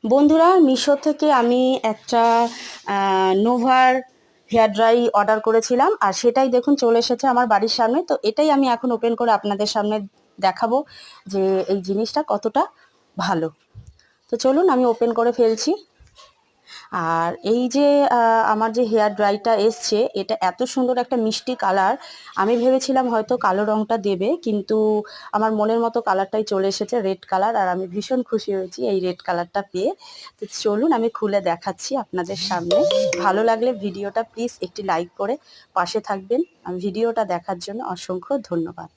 বন্ধুরা, মিশো থেকে আমি একটা নোভার হেয়ার ড্রাই অর্ডার করেছিলাম, আর সেটাই দেখুন চলে এসেছে আমার বাড়ির সামনে। তো এটাই আমি এখন ওপেন করে আপনাদের সামনে দেখাবো যে এই জিনিসটা কতটা ভালো। তো চলুন আমি ওপেন করে ফেলছি। আর এই যে আমার যে হেয়ার ড্রাইটা এসছে, এটা এত সুন্দর একটা মিষ্টি কালার। আমি ভেবেছিলাম হয়তো কালো রঙটা দেবে, কিন্তু আমার মনের মতো কালারটাই চলে এসেছে, রেড কালার। আর আমি ভীষণ খুশি হয়েছি এই রেড কালারটা পেয়ে। তো চলুন আমি খুলে দেখাচ্ছি আপনাদের সামনে। ভালো লাগলে ভিডিওটা প্লিজ একটি লাইক করে পাশে থাকবেন। ভিডিওটা দেখার জন্য অসংখ্য ধন্যবাদ।